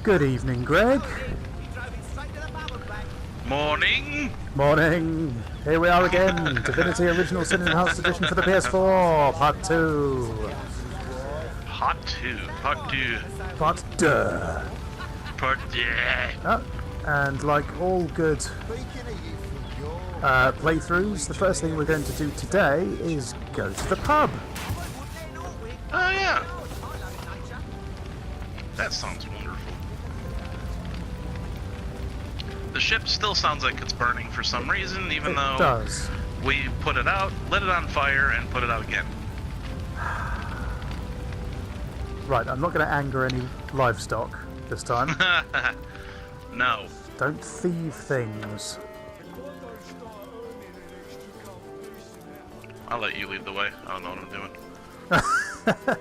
Good evening, Greg. Morning. Morning. Here we are again. Divinity Original Sin Enhanced Edition for the PS4, Part 2. Part 2. Part 2. Part 2. Part 2. Oh, and like all good playthroughs, the first thing we're going to do today is go to the pub. Oh, yeah. That sounds wonderful. The ship still sounds like it's burning for some reason, even though does. We put it out, lit it on fire, and put it out again. Right, I'm not going to anger any livestock this time. No. Don't thieve things. I'll let you lead the way. I don't know what I'm doing.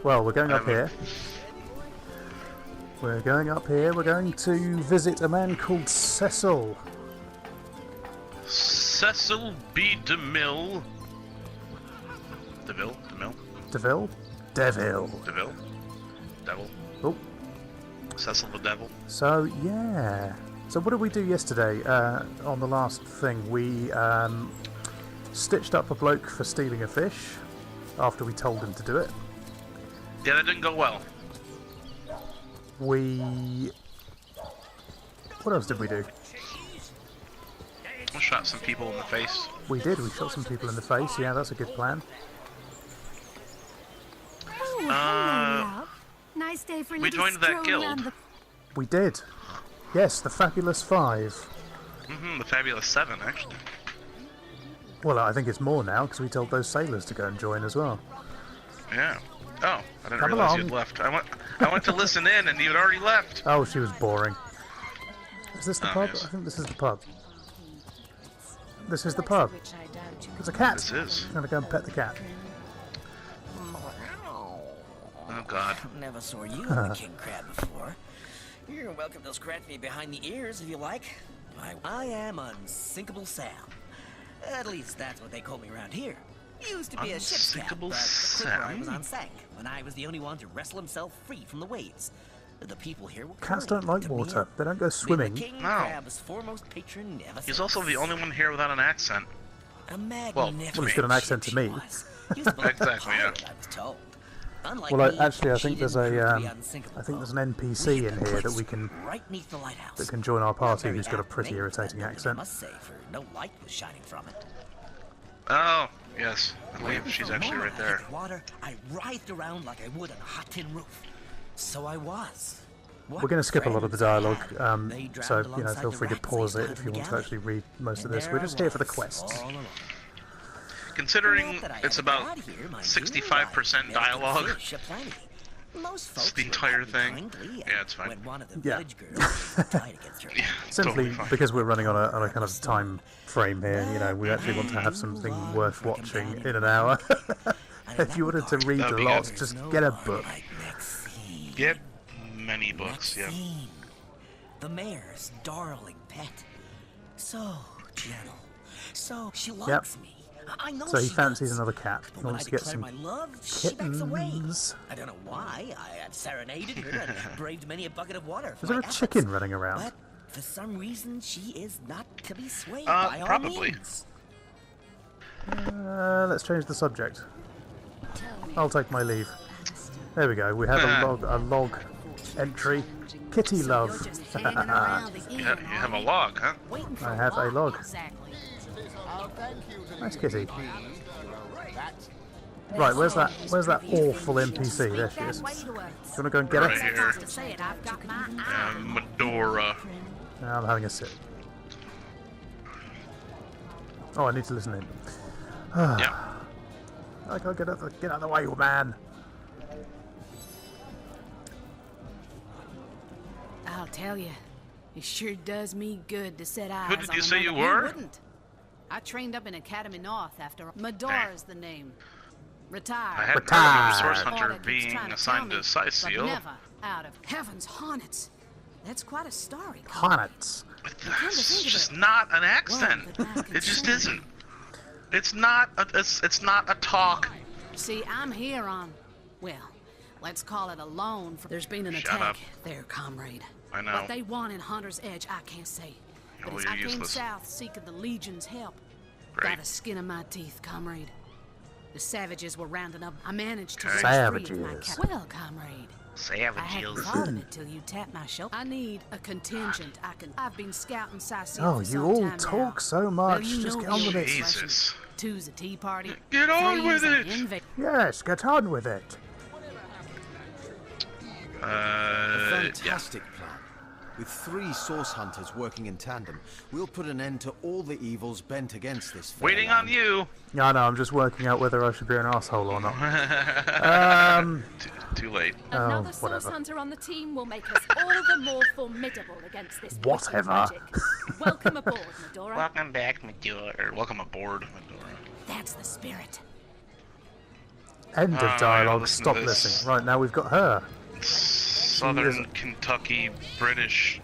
Well, we're going up here. We're going up here. We're going to visit a man called Cecil. Cecil B. DeMille. DeVille? DeMille? DeVille? Devil. DeVille? Devil? Oh. Cecil the Devil. So, yeah. So what did we do yesterday on the last thing? We stitched up a bloke for stealing a fish after we told him to do it. Yeah, that didn't go well. What else did we do? We shot some people in the face. We did. We shot some people in the face. Yeah, that's a good plan. Oh, hello, love. Nice day for a We joined that guild. We did. Yes, the Fabulous Five. The Fabulous Seven, actually. Well, I think it's more now because we told those sailors to go and join as well. Yeah. Oh, I didn't Come realize along. you'd left. I went to listen in, and you'd already left. Oh, she was boring. Is this the pub? Yes. I think this is the pub. This is the pub. There's a cat. This is. I'm gonna go and pet the cat. Oh, God. Never saw you in the king crab before. You're welcome to scratch me behind the ears if you like. I am Unsinkable Sam. At least that's what they call me around here. Used to be a ship's cat, but the clipper I was on sank when I was the only one to wrestle himself free from the waves. The people here were Cats don't like water. They don't go swimming. The king No. crab's foremost patron ever He's since. also the only one here without an accent. A Well, he's got an accent to me. Exactly, yeah. I was told. Unlike Well, me, actually, I she think there's didn't prove to a, be unsinkable, I think there's though. an NPC in here that we can Right beneath the lighthouse. that can join our party Very who's got a apt pretty name, irritating I accent. must say, for no light was shining from it. Oh, yes. I believe Waiting she's for a actually moment right I hit there. the water, I writhed around like I would on a hot tin roof. So I was. We're going to skip a lot of the dialogue, They drowned so alongside feel the free to rats pause they it found if you in the want to galley. actually read most of And this. there We're just I here for the was, quests. all alone. Considering Not that I it's had a about bad here, mind you. 65% I dialogue. managed to fish aplenty. Most folks the were entire happy thing. kindly, Yeah, it's fine. When one of the Yeah. village girls tried against her. Yeah, Simply totally fine. because we're running on a kind of time frame here, you know, we actually want to have something worth watching in an hour. If you wanted to read That'd a be lot, good. just get a book. Like Maxine. Get many books, yeah. Maxine, the mayor's darling pet. So gentle. So she loves me. I know So he she fancies does. another cat. He But when wants I to get declare some my love, she backs away. kittens. I don't know why. I had serenaded her and braved many a bucket of water. For Is there my a efforts. chicken running around? But for some reason, she is not to be swayed by all probably. means. Let's change the subject. I'll take my leave. There we go. We have a log entry. Kitty love. Yeah, you have a log, huh? I have a log. Nice kitty. Right, where's that awful NPC? There she is. Do you want to go and get Right her? here. Medora. I'm having a sip. Oh, I need to listen in. Yeah. I can't get out of the way, you man. I'll tell you, it sure does me good to set eyes on did you say you another- were? Wouldn't. I trained up in Academy North after Medora's the name. Retired. I had heard of Retired. a source Thought hunter it keeps being trying to assigned tell to me, Seal. But never out of heaven's hornets. That's quite a story. Hornets. It's just not an accent. It just isn't. It's not a talk. See, I'm here on, well, let's call it a loan. There's been an Shut attack up. there, comrade. I know. What they want in Hunter's Edge, I can't say. But Well, as you're I came useless. south seeking the Legion's help. Great. Got a skin in my teeth, comrade. The savages were rounding up. I managed to Okay. break free of my Savages. Well, comrade. I hadn't Savages. thought of it till you tapped my shoulder. I need a contingent. I've been scouting Sicily Oh, for you some all time talk now. so Well, much. you Just know get the on with old it. Jesus. Two's a tea party. Get on with three's an it. Yes, get on with it. Yeah. Fantastic plan. With 3 source hunters working in tandem, we'll put an end to all the evils bent against this fair Waiting on land. you. No, no, I'm just working out whether I should be an asshole or not. Too late. Another source whatever. hunter on the team will make us all the more formidable against this wicked Whatever. magic. Welcome aboard, Medora. Welcome back, Medora. Welcome aboard, Medora. That's the spirit. End Oh, of yeah, dialogue. listen to Stop this. listening. Right, now we've got her. Southern Kentucky, British,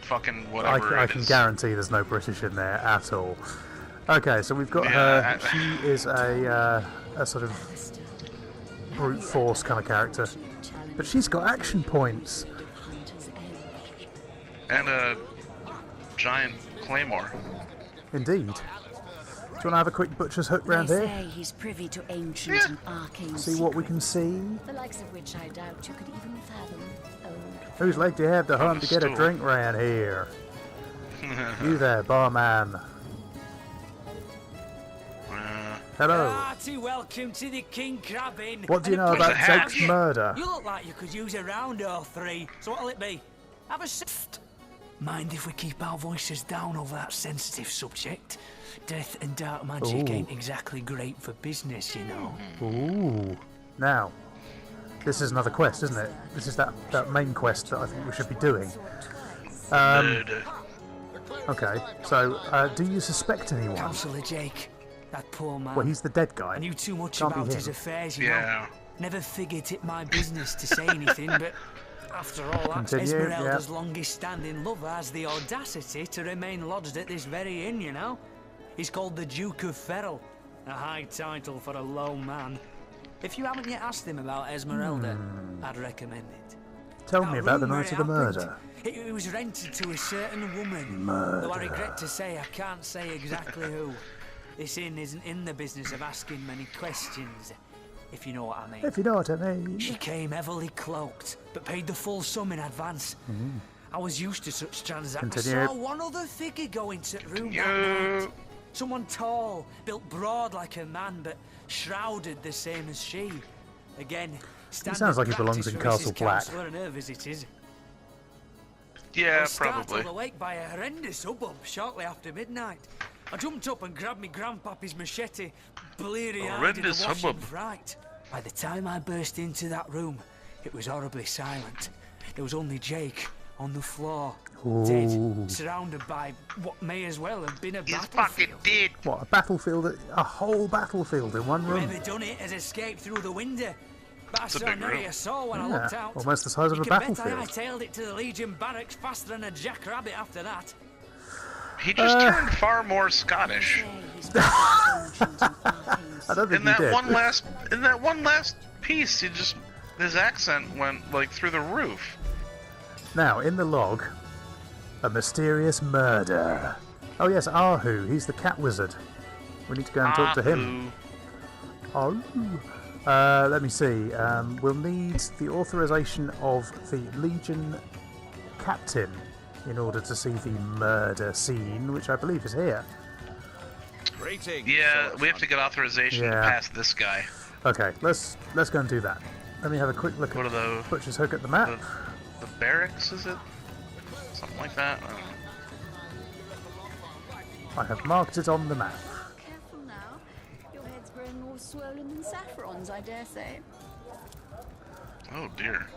fucking whatever I it can is. guarantee there's no British in there at all. Okay, so we've got Yeah, her. She is a sort of brute force kind of character, but she's got action points. And a giant claymore. Indeed. Do you want to have a quick butcher's hook round They here? say he's privy to ancient and arcane See what we can secrets, see. the likes of which I doubt you could even fathom. Whose leg do you have to hunt to get a stool. drink round here? You there, barman. Hello. Hearty welcome to the King Crab Inn. What do you And a know about pleasure to Jake's have you. murder? You look like you could use a round or 3. So what'll it be? Have a sift. Mind if we keep our voices down over that sensitive subject? Death and dark magic Ooh. ain't exactly great for business, you know. Ooh. Now, this is another quest, isn't it? This is that main quest that I think we should be doing. Murder. Okay, so do you suspect anyone? Councillor Jake, that poor man. Well, he's the dead guy. I knew too much Can't be about his him. affairs, you Yeah. know. Never figured it my business to say anything, but after all, that's Continue, Esmeralda's yeah. longest-standing lover has the audacity to remain lodged at this very inn, you know. He's called the Duke of Ferrol, a high title for a low man. If you haven't yet asked him about Esmeralda, I'd recommend it. Tell Now, me about the rumour night it of the happened. murder. It was rented to a certain woman. Though I regret to say I can't say exactly who. This inn isn't in the business of asking many questions, if you know what I mean. If you know what I mean. She came heavily cloaked, but paid the full sum in advance. I was used to such transactions. I Continue. saw one other figure go into the room that Continue. night. Someone tall, built broad like a man, but shrouded the same as she. Again, standard sounds like he belongs practice in for Mrs. Castle Black. Councillor and her visitors. I Yeah, was probably. startled awake by a horrendous hubbub shortly after midnight. I jumped up and grabbed me grandpappy's machete, bleary-eyed in a Horrendous wash hubbub. of fright. By the time I burst into that room, it was horribly silent. There was only Jake on the floor, Ooh. dead, surrounded by what may as well have been a He's battlefield. fucking dead. What, a battlefield? A whole battlefield in one room? Whoever done it has escaped through the window. But I It's a saw big nary room. a soul when I Yeah, looked out. almost the size of You a can bet battlefield. I hightailed it to the Legion barracks faster than a jackrabbit after that. He just turned far more Scottish. I don't think In he that did. one last piece, his accent went like through the roof. Now, in the log, a mysterious murder. Oh yes, Ahu, he's the cat wizard. We need to go and talk to him. Oh. Let me see. We'll need the authorization of the Legion captain in order to see the murder scene, which I believe is here. Yeah, we have to get authorization to Yeah. pass this guy. Okay, let's go and do that. Let me have a quick look What at are the Butcher's Hook at the map. the barracks? Is it something like that? I don't know. I have marked it on the map. Careful now. Your head's growing more swollen than saffrons, I dare say. Oh dear.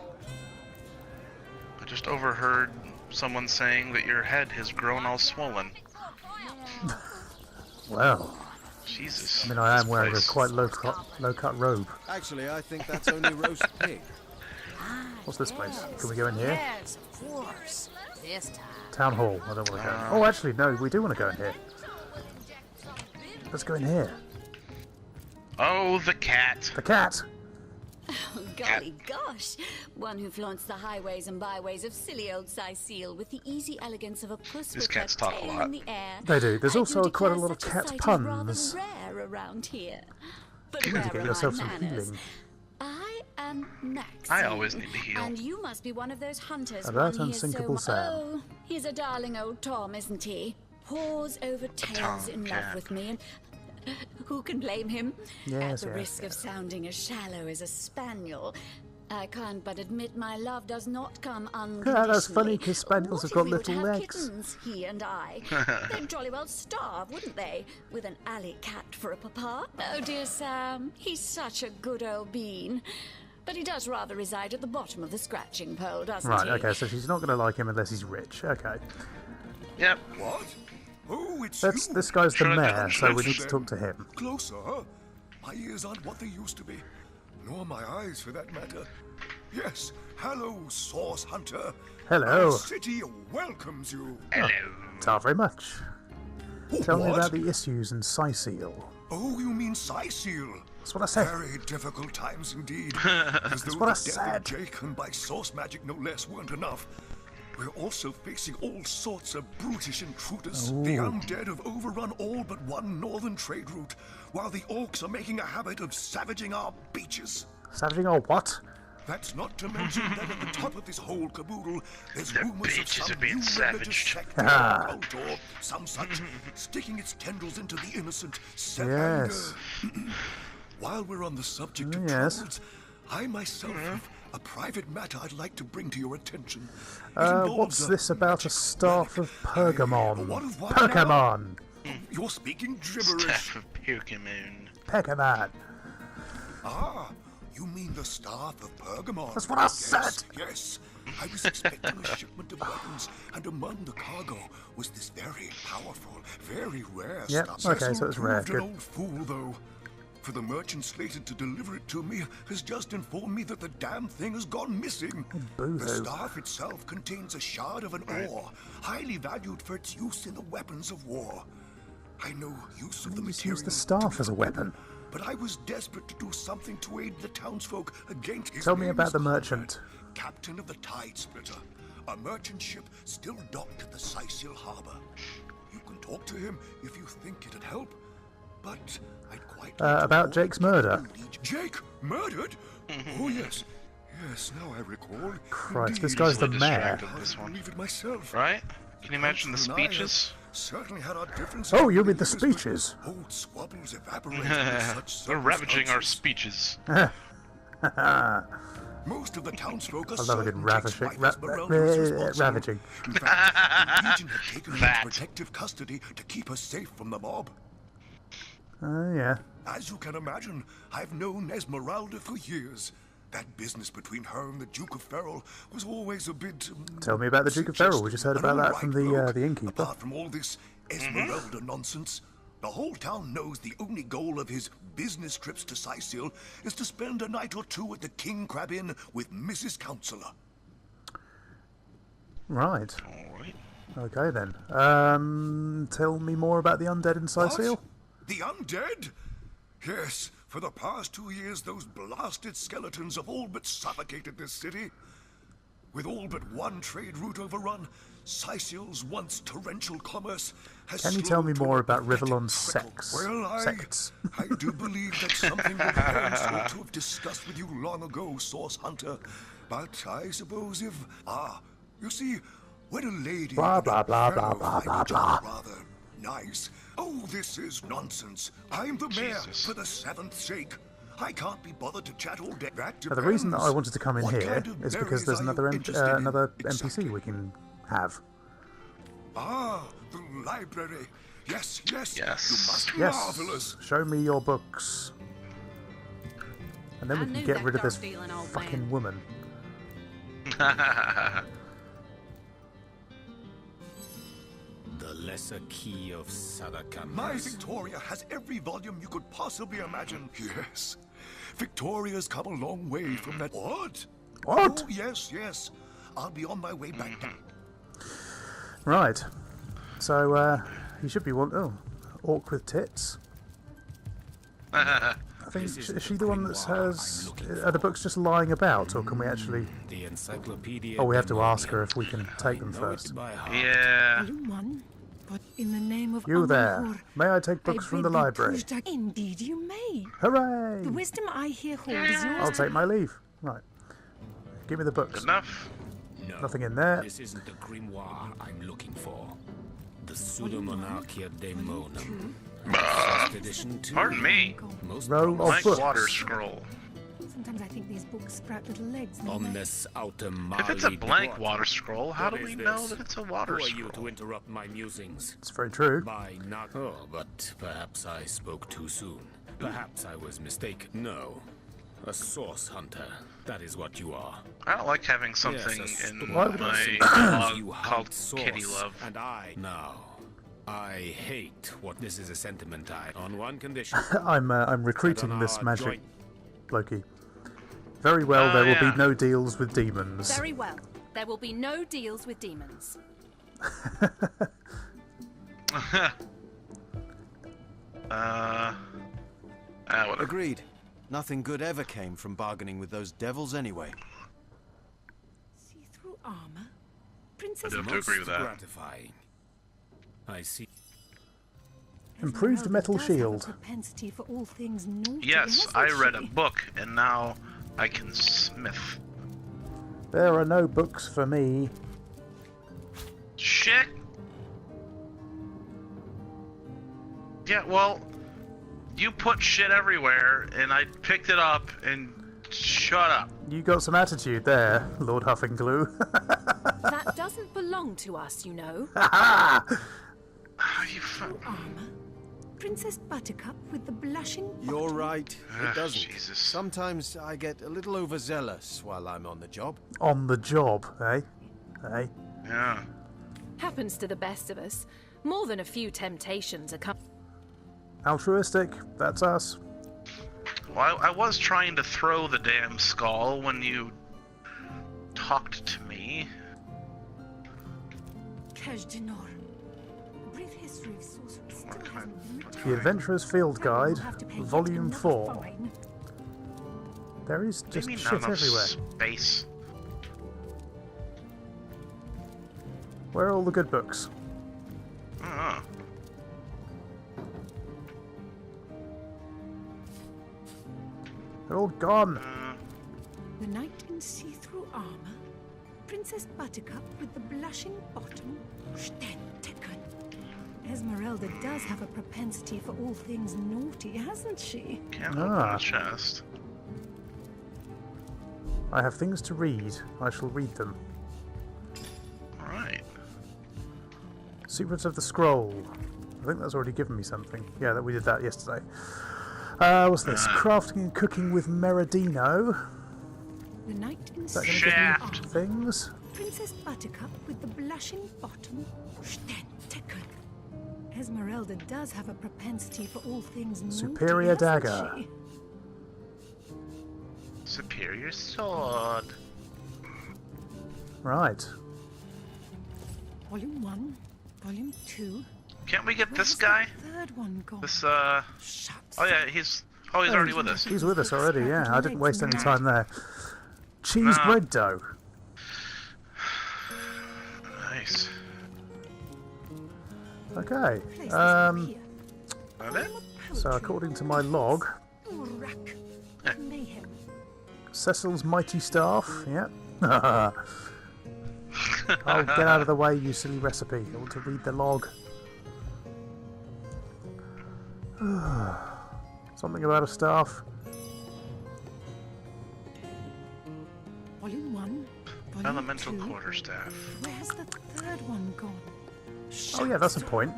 I just overheard someone saying that your head has grown all swollen. Well, Jesus. I mean, I am this wearing place. a quite low cut robe. Actually, I think that's only roast pig. What's this place? Can we go in here? Yes, of course. This time. Town hall. I don't want to go. Oh, actually, no, we do want to go in here. Let's go in here. Oh, the cat. The cat. Golly gosh! One who flaunts the highways and byways of silly old Sicile with the easy elegance of a puss These with cats her talk a tail lot. in the air. They do. There's I also do quite a declare lot of such cat sight is puns. rather rare around here. But You need to where get are yourself my some manners? healing. I am Maxine. I always need to heal. And you must be one of those hunters. About one he is so unsinkable Sam. Oh, he's a darling old Tom, isn't he? Paws over tails in love cat. with me, and who can blame him? Yes, At the yes, risk of sounding as shallow as a spaniel, I can't but admit my love does not come unconditionally. Yeah, that's funny, 'cause spaniels have got What if we little would have legs. Kittens, he and I. They'd jolly well starve, wouldn't they? With an alley cat for a papa. Oh dear Sam, he's such a good old bean. But he does rather reside at the bottom of the scratching pole, doesn't Right, he? okay, so she's not going to like him unless he's rich. Okay. Yep. What? Oh, it's That's, you. this guy's the Sure, mayor, so we Closer need to then. talk to him. Closer, huh? My ears aren't what they used to be. Nor my eyes, for that matter. Yes, hello, Source Hunter. Hello. Our city welcomes you. Hello. Not very much. Tell me What? about the issues in Sicile. Oh, you mean Sicile? That's what I said. Very difficult times indeed. As though what I the death said. of Jake and by source magic no less weren't enough. We're also facing all sorts of brutish intruders. The undead have overrun all but one northern trade route, while the orcs are making a habit of savaging our beaches. Savaging or what? That's not to mention that at the top of this whole caboodle, there's The rumors of beaches some are being new religious savaged. sect or cult or some such sticking its tendrils into the innocent. Yes. While we're on the subject of Yes. troubles, I myself have a private matter I'd like to bring to your attention. It What's involves this about a magic staff of Pergamon? What of what now? Pergamon! You're speaking gibberish. Staff of Pokemon. Pergamon! Ah, you mean the staff of Pergamon? That's what I Yes, said. Yes. I was expecting a shipment of weapons, and among the cargo was this very powerful, very rare Yep, stuff. okay, Cecil so it's rare, proved good. an old fool, though. For the merchant slated to deliver it to me has just informed me that the damn thing has gone missing. boo-hoo. The staff itself contains a shard of an ore, highly valued for its use in the weapons of war. I know use of the Just material. use the staff to as a be weapon. but I was desperate to do something to aid the townsfolk against his Tell me name about is the Conrad, merchant. Captain of the Tide Splitter, a merchant ship still docked at the Sicile harbor. You can talk to him if you think it'd help, but I'd quite like to About avoid Jake's murder. Jake murdered? Oh yes, yes. Now I recall. Christ, this Indeed. guy's the Easily mayor. distracted, Hard this to one. believe it myself. Right? Can you imagine the Counselor and I have speeches? Certainly had our differences. Oh, you over mean the years, but speeches? Old squabbles evaporate under such We're ravaging our circumstances. speeches. Most of the townsfolk are I love a good certain Jake's ravaging. wife Esmeralda was responsible. Ravaging. In fact, the Legion had taken her That. into protective custody to keep her safe from the mob. Oh, yeah. As you can imagine, I've known Esmeralda for years. That business between her and the Duke of Ferrol was always a bit. Tell me about the Duke of Ferrol. We just heard An about that all from right the bloke. innkeeper. Apart from all this Esmeralda nonsense, the whole town knows the only goal of his business trips to Sicile is to spend a night or two at the King Crab Inn with Mrs. Counselor. Right. Alright. Okay then. Tell me more about the undead in Sicile. What? The undead? Yes, for the past 2 years, those blasted skeletons have all but suffocated this city. With all but one trade route overrun, Sicile's once torrential commerce has Can you tell me slowed to more a about pathetic Rivellon's trickle. sex? Well, Sects. I do believe that's something your parents ought to have discussed with you long ago, Source Hunter. But I suppose if... you see, when a lady... Blah, and a blah, blah, fellow blah, find blah, each blah, other rather nice. Oh, this is nonsense. I'm the mayor Jesus. for the 7th sake. I can't be bothered to chat all day. That Now, the reason that I depends. wanted to come in What here kind of is because berries there's are you another interested in? another Exactly. NPC we can have. Ah, the library. Yes, yes. Yes. You must be Yes. marvelous. Show me your books. And then I we can knew get that rid of this dark-feeling old fucking man. woman. The lesser key of Sadakam. My Victoria has every volume you could possibly imagine. Yes. Victoria's come a long way from that. What? What? Oh, yes, yes. I'll be on my way back down. Right. So, he should be one. Oh, orc with tits. I think is she the one that has? Are the books just lying about, or can we actually? The encyclopedia. Oh, we have to ask her if we can take them first. Yeah. But in the name of You there? Amahor, May I take books I from the bid thee library? push back. Indeed, you may. Hooray! The wisdom I here hold is yours. I'll take my leave. Right. Give me the books. Good enough. No, Nothing in there. This isn't the grimoire I'm looking for. The Pseudomonarchia Daemonum. First edition too. Pardon me. Most Row of Blank books. water scroll. Sometimes I think these books sprout little legs. Omnes autem If it's a mali blank dequat. water scroll, how What do is we know this? that it's a water Who are you to scroll? interrupt my musings? It's very true. By not. Oh, but perhaps I spoke too soon. Perhaps I was mistaken. No. A source hunter. That is what you are. I don't like having something Yes, in a my stupid you log hunt called source, Kitty Love. And I now. I hate what this is a sentiment on one condition. I'm recruiting That on this our magic joint- Loki. Very well, there will yeah. be no deals with demons. Very well. There will be no deals with demons. Whatever. Agreed. Nothing good ever came from bargaining with those devils anyway. See-through armor? I Princess do have to agree with that. Gratifying. I see. Improved Esmeralda metal does have a shield. propensity for all things naughty, Yes, hasn't I read a she? book, and now I can smith. There are no books for me. Shit! Yeah, well, you put shit everywhere, and I picked it up, and shut up. You got some attitude there, Lord Huffinglue. That doesn't belong to us, you know. You fu- Armor? Princess Buttercup with the blushing You're bottom? right. Ugh, It doesn't. Jesus. Sometimes I get a little overzealous while I'm on the job. On the job, eh? Eh? Yeah. Happens to the best of us. More than a few temptations are coming. Altruistic, that's us. Well, I was trying to throw the damn skull when you talked to me. Cache de Nord. A brief history of sorcery still hasn't been written. The Adventurer's Field Guide, We'll have to pay yet Volume another 4. fine. There is just Maybe shit not enough everywhere. space. Where are all the good books? Uh, They're all gone. The knight in see-through armor. Princess Buttercup with the blushing bottom. Sterntecken. Esmeralda does have a propensity for all things naughty, hasn't she? can't open Ah. the chest. I have things to read. I shall read them. Alright. Secrets of the Scroll. I think that's already given me something. Yeah, that we did that yesterday. What's this? Crafting and cooking with Meridino. The knight in Is that going to see-through Shaft. give me things? Princess Buttercup with the blushing bottom. Sterntecken. Esmeralda does have a propensity for all things naughty, Superior hasn't dagger. she? Superior sword. Right. Volume 1, Volume 2. Can't we get Where's this guy? the third one gone? This, Shut Oh yeah, he's already with us. He's with us already, yeah. I didn't waste any time there. Cheese No. bread dough. Nice. Okay. Place this up here. That it? So according to my log, Urak. Mayhem. Cecil's mighty staff. Yep. Oh, get out of the way, you silly recipe. I want to read the log. Something about a staff. Volume 1, Volume Elemental 2. quarterstaff. Where's the third one gone? Oh yeah, that's a Shut. point.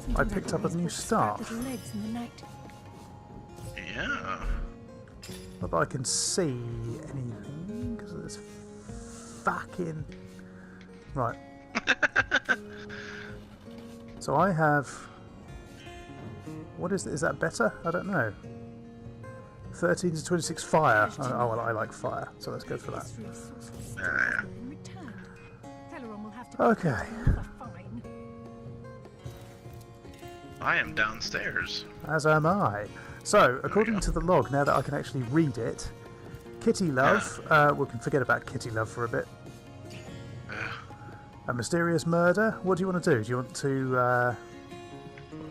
Sometimes I picked think up a these new books sprout staff. little legs in the night. Yeah. Not that I can see anything because of this fucking. Right. So I have. What is that better? I don't know. 13 to 26 fire. Oh, well, I like fire, so let's go for that. Okay. I am downstairs. As am I. So, according to the log, now that I can actually read it, Kitty Love, we can forget about Kitty Love for a bit. A mysterious murder. What do you want to do? Do you want to... I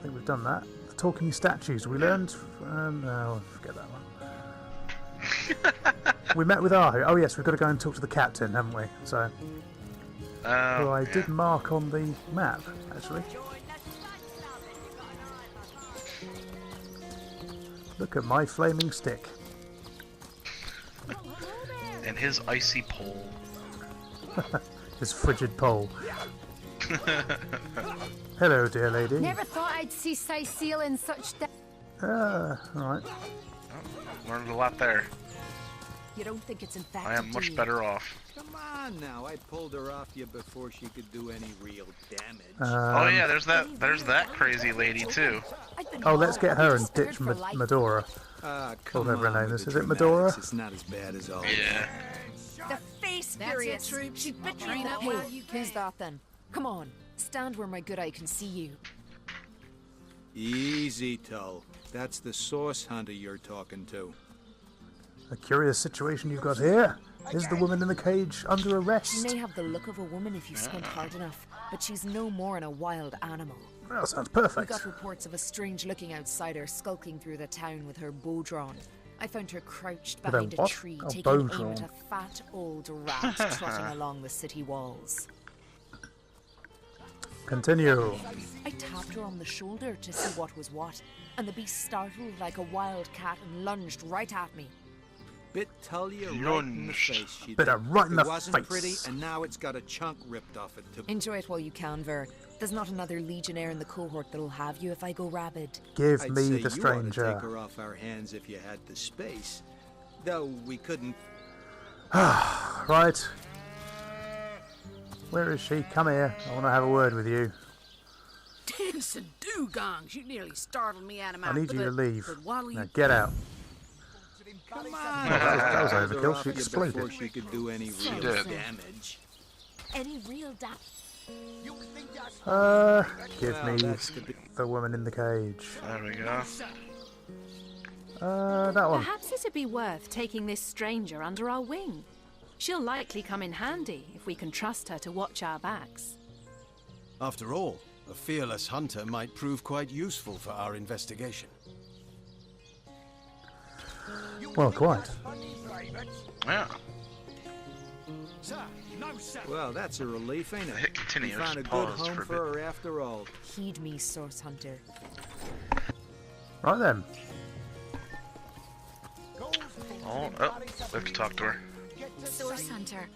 think we've done that. The talking statues. We learned... no, forget that one. We met with Ahu. Oh yes, we've got to go and talk to the captain, haven't we? So... who I did mark on the map, actually. Look at my flaming stick. And his icy pole. His frigid pole. Hello, dear lady. Never thought I'd see Cecile in such... alright. Oh, learned a lot there. You don't think it's infected, I am much better off. Come on now, I pulled her off you before she could do any real damage. Oh yeah, there's that crazy lady too. Oh, let's get her and ditch Medora. Whatever her name is. Is it Medora? It's not as bad as all. Yeah. The face furious. She bit me. Hey, who's that then? Come on, stand where my good eye can see you. Easy, Tull. That's the source hunter you're talking to. A curious situation you've got here. Is the woman in the cage under arrest? She may have the look of a woman if you squint hard enough, but she's no more than a wild animal. Well, sounds perfect. We got reports of a strange-looking outsider skulking through the town with her bow drawn. I found her crouched behind a tree, taking aim at a fat old rat trotting along the city walls. Continue. I tapped her on the shoulder to see what was what, and the beast startled like a wild cat and lunged right at me. Bit Tullia right in the face. She Bit her right in the face. It wasn't pretty, and now it's got a chunk ripped off it too. Enjoy it while you can, Ver. There's not another legionnaire in the cohort that'll have you if I go rabid. Give I'd me say the stranger. You ought to take her off our hands if you had the space. Though we couldn't. Right. Where is she? Come here. I want to have a word with you. Dancing dugongs, you nearly startled me out of my... I need you to leave. Now Now get out. Come on. That was overkill. She exploded. Before she could do any real damage. Any real damage? Give me the woman in the cage. There we go. That one. Perhaps it'd be worth taking this stranger under our wing. She'll likely come in handy if we can trust her to watch our backs. After all, a fearless hunter might prove quite useful for our investigation. Well, quite. Yeah. Well, that's a relief, ain't it? Hit continue. We found a good Pause home for for her after all. Heed me, Source Hunter. Right then. Oh, we have to talk to her. Source Hunter,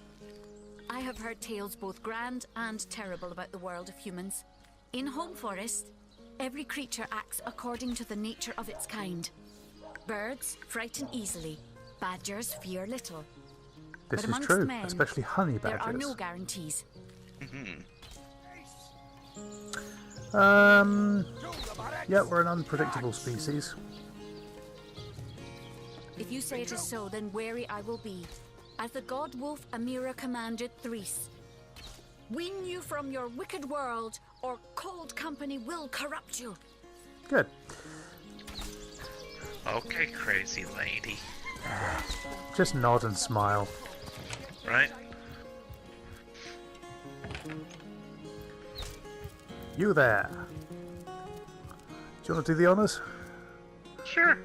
I have heard tales both grand and terrible about the world of humans. In Home Forest, every creature acts according to the nature of its kind. Birds frighten easily, badgers fear little. This but is amongst true, men, especially honey badgers. there are no guarantees. Yeah, we're an unpredictable species. If you say it is so, then wary I will be. As the god wolf Amira commanded Threes, win you from your wicked world, or cold company will corrupt you. Good. Okay, crazy lady. Just nod and smile. Right? You there. Do you want to do the honours? Sure.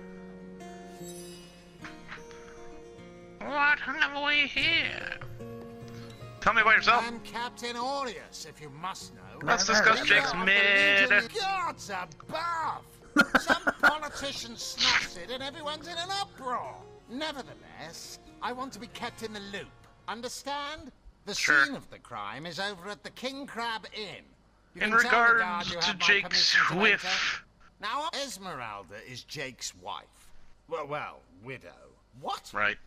What have we here? Tell me about yourself. I'm Captain Aureus, if you must know. Let's discuss Jake's mid. Gods above! Some politician snuffs it and everyone's in an uproar. Nevertheless, I want to be kept in the loop. Understand? The scene of the crime is over at the King Crab Inn. You In can tell the guard regards you to have my Jake's permission to enter. whiff. Now, Esmeralda is Jake's wife. Well, widow. What? Right.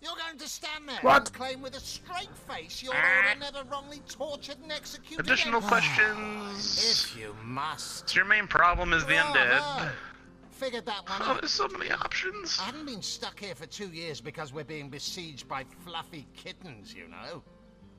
You're going to stand there What? and claim with a straight face your order never wrongly tortured and executed Additional anyone? questions. If you must. So your main problem is the undead. Bravo. figured that one Oh, out. there's so many options. I haven't been stuck here for 2 years because we're being besieged by fluffy kittens, you know.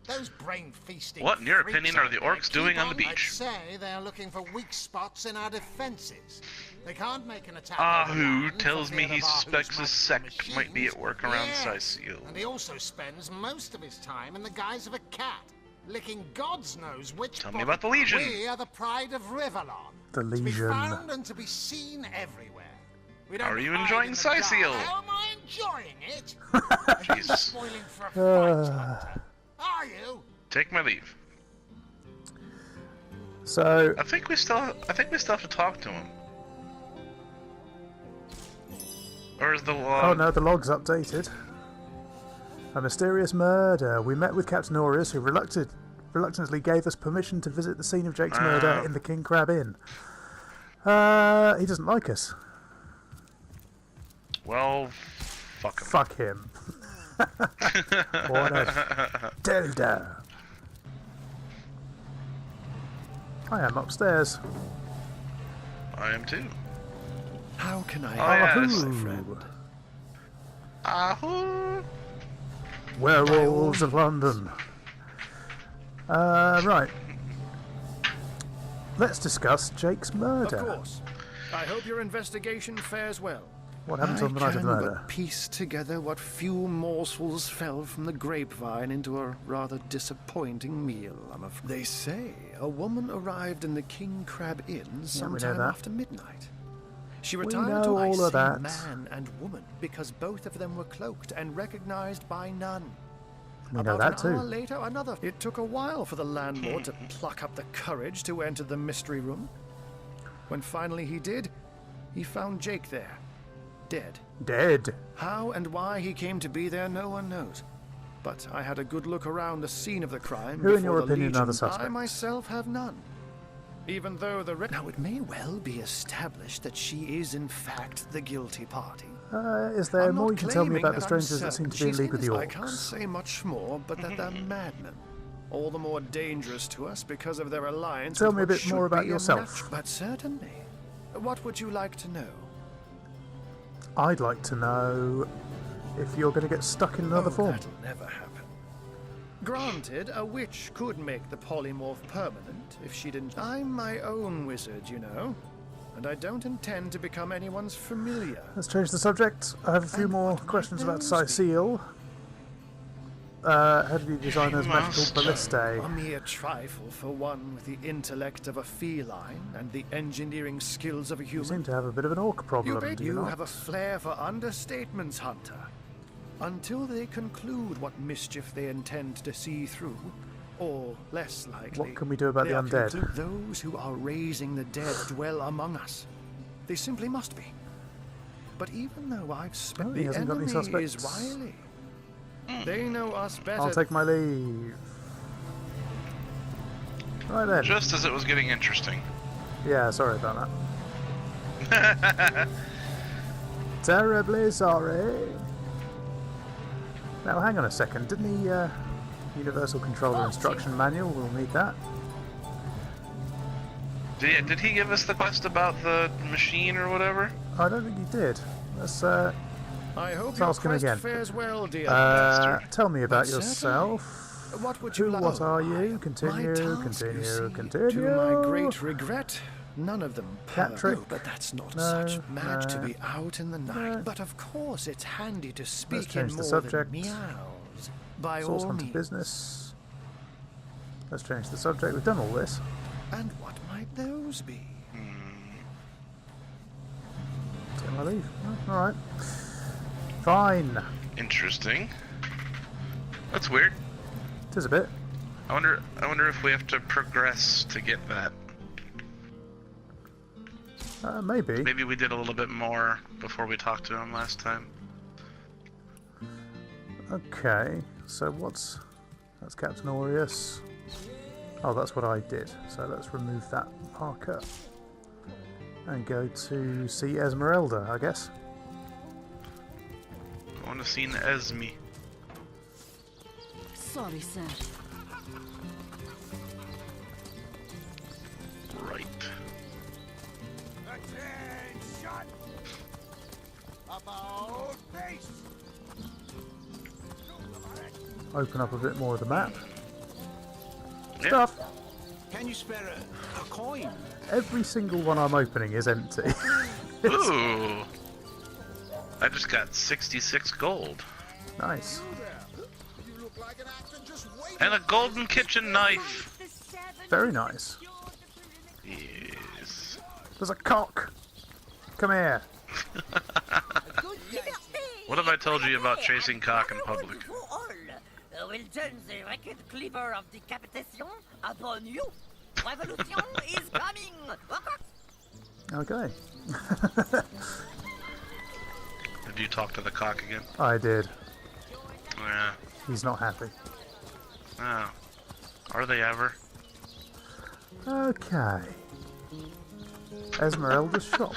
Those brain-feasting What, in your freaks opinion, are out the there orcs doing on the I'd beach? say they're looking for weak spots in our defenses. They can't make an attack. Ahu tells me he suspects his sect might be at work around Cyseal. And he also spends most of his time in the guise of a cat, licking God's knows which. Tell me about the Legion. We are the pride of Riverlon. The To be Legion. found and to be seen everywhere. We don't Are you hide enjoying in the dark. Cyseal? How am I enjoying it? Jesus. Spoiling for a fight, Hunter. Are you? Take my leave. So I think we still have to talk to him. Or is the log? oh no, the log's updated. A mysterious murder. We met with Captain Aureus, who reluctantly gave us permission to visit the scene of Jake's murder in the King Crab Inn. He doesn't like us. Well, fuck him. Fuck him. What a dildo. I am upstairs. I am too. How can I Oh, help, yes. my friend? Ahu! Werewolves of London. Right. Let's discuss Jake's murder. Of course. I hope your investigation fares well. What happened on the night of the I murder? can but piece together what few morsels fell from the grapevine into a rather disappointing meal, I'm afraid. They say a woman arrived in the King Crab Inn sometime that. after midnight. She We retired know to I all see of that. man and woman because both of them were cloaked and recognized by none. We know About that an hour too. later, another. It took a while for the landlord to pluck up the courage to enter the mystery room. When finally he did, he found Jake there, dead. Dead. How and why he came to be there, no one knows. But I had a good look around the scene of the crime. Who, in before your the opinion, are the Legion. suspects? I myself have none. Even though the now it may well be established that she is in fact the guilty party. Is there I'm more not you can tell me claiming about the that I'm strangers that seem to be in certain league with the she's innocent. I can't orcs? say much more, but that they're madmen. All the more dangerous to us because of their alliance. Tell with me a what bit more should about be yourself. unnatural. But certainly. What would you like to know? I'd like to know if you're going to get stuck in another form. That'll never happen. Granted, a witch could make the polymorph permanent if she didn't. I'm my own wizard, you know, and I don't intend to become anyone's familiar. Let's change the subject. I have a few more questions about Cyseal. How did you design those magical ballistae? A mere trifle for one with the intellect of a feline and the engineering skills of a You human. seem to have a bit of an orc problem, do you You not? have a flair for understatements, Hunter. Until they conclude what mischief they intend to see through, or less likely, What can we do about the they'll undead? conclude those who are raising the dead dwell among us. They simply must be. But even though I've spent Oh, he the hasn't got any enemy is suspects. wily. They know us better. I'll take my leave. Right then. Just as it was getting interesting. Yeah, sorry about that. Terribly sorry. Now, hang on a second. Didn't the Universal Controller Instruction Manual? We'll need that. Did he give us the quest about the machine or whatever? I don't think he did. Let's I hope let's your ask him quest again. fares well, dear. Tell me about But certainly. yourself. What would you like? What are you? My Continue, task, continue, you see, continue. To my great regret, none of them Cat perfect. trick? But that's not No, such mad to no, be out in the night. no. But of course, it's handy to speak Let's change in the more subject. than meows. By Source all hunter means. business. Let's change the subject. We've done all this. And what might those be? Take my leave. Oh, alright. Fine. Interesting. That's weird. It is a bit. I wonder if we have to progress to get that. Maybe. Maybe we did a little bit more before we talked to him last time. Okay, so that's Captain Aureus. Oh, that's what I did. So let's remove that marker and go to see Esmeralda, I guess. I want to see Esme. Sorry, sir. Right. About face. Open up a bit more of the map. Yeah. Stuff. Can you spare a coin? Every single one I'm opening is empty. Ooh. I just got 66 gold. Nice. And a golden kitchen knife. Very nice. Yes. There's a cock. Come here. What have I told you about chasing cock in public? Will turn the record cleaver of decapitation upon you. Revolution is coming. Okay. Did you talk to the cock again? I did. Yeah. He's not happy. Oh. Are they ever? Okay. Esmeralda's shop.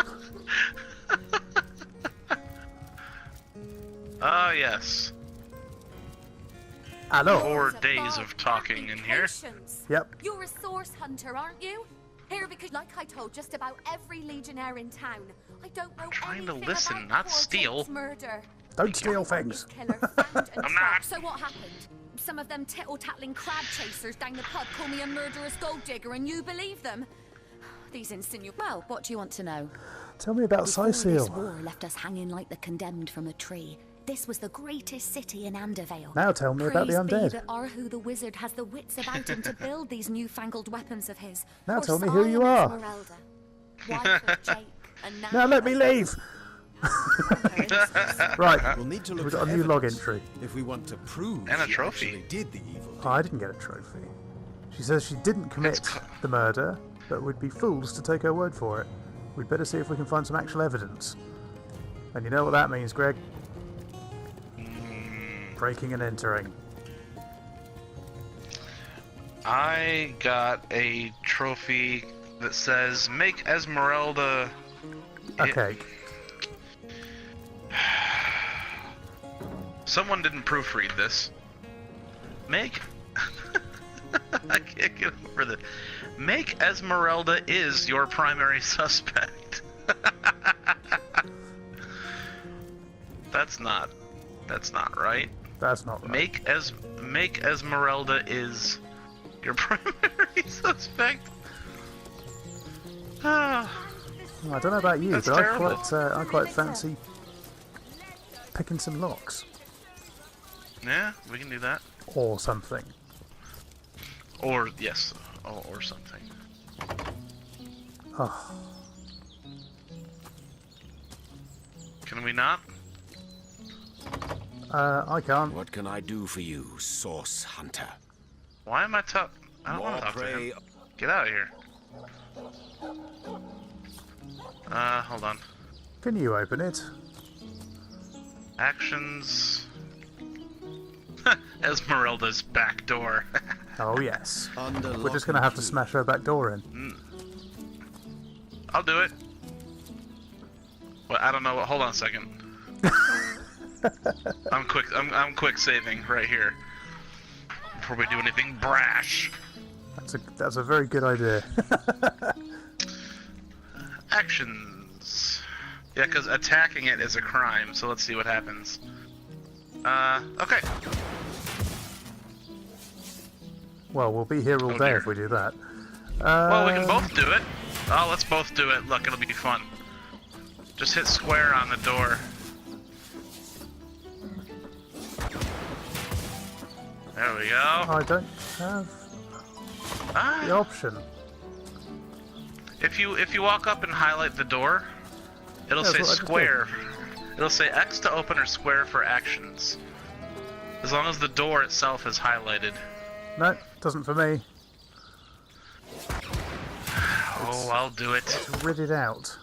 Ah, yes. Hello. 4 days of talking in here. Yep. You're a source hunter, aren't you? Here because, like I told just about every legionnaire in town, I don't know Trying to anything listen, about not poor steal. Jake's murder. Don't steal things. I'm not. So what happened? Some of them tittle-tattling crab chasers down the pub call me a murderous gold digger, and you believe them? These Well, what do you want to know? Tell me about Before this Sicil. war left us hanging like the condemned from a tree. This was the greatest city in Andervale. Now tell me about the Praise be undead. that Arhu the wizard has the wits about him to build these newfangled weapons of his. Now For tell me who I you am are. Esmeralda, wife of Jake, and Now let me leave. Right. We'll need to look We've for got a new log evidence entry. if we want to prove And a she trophy. actually did the evil. Oh, I didn't get a trophy. She says she didn't commit the murder, but we'd be fools to take her word for it. We'd better see if we can find some actual evidence. And you know what that means, Greg? Breaking and entering. I got a trophy that says, make Esmeralda... Okay. Someone didn't proofread this. Make... I can't get over this. Make Esmeralda is your primary suspect. That's not right. That's not right. Make Esmeralda is your primary suspect. Well, I don't know about you, That's but terrible. I quite fancy picking some locks Yeah, we can do that. or something. Or yes, or something. Oh, Can we not? I can't. What can I do for you, Source Hunter? Why am I talk? I don't want to talk to him. Get out of here. Hold on. Can you open it? Actions. Esmeralda's back door. Oh yes. Under We're just gonna have to smash her back door in. I'll do it. Well, I don't know. Hold on a second. I'm quick saving right here before we do anything brash. That's a very good idea. Actions. Yeah, because attacking it is a crime. So let's see what happens. Okay. Well, we'll be here all day dear. if we do that. Well, we can both do it. Oh, let's both do it. Look, it'll be fun. Just hit square on the door. There we go. I don't have the option. If you walk up and highlight the door, it'll That's say what I just square. It'll say X to open or square for actions. As long as the door itself is highlighted. No, doesn't for me. Oh, I'll do it. Let's rid it out.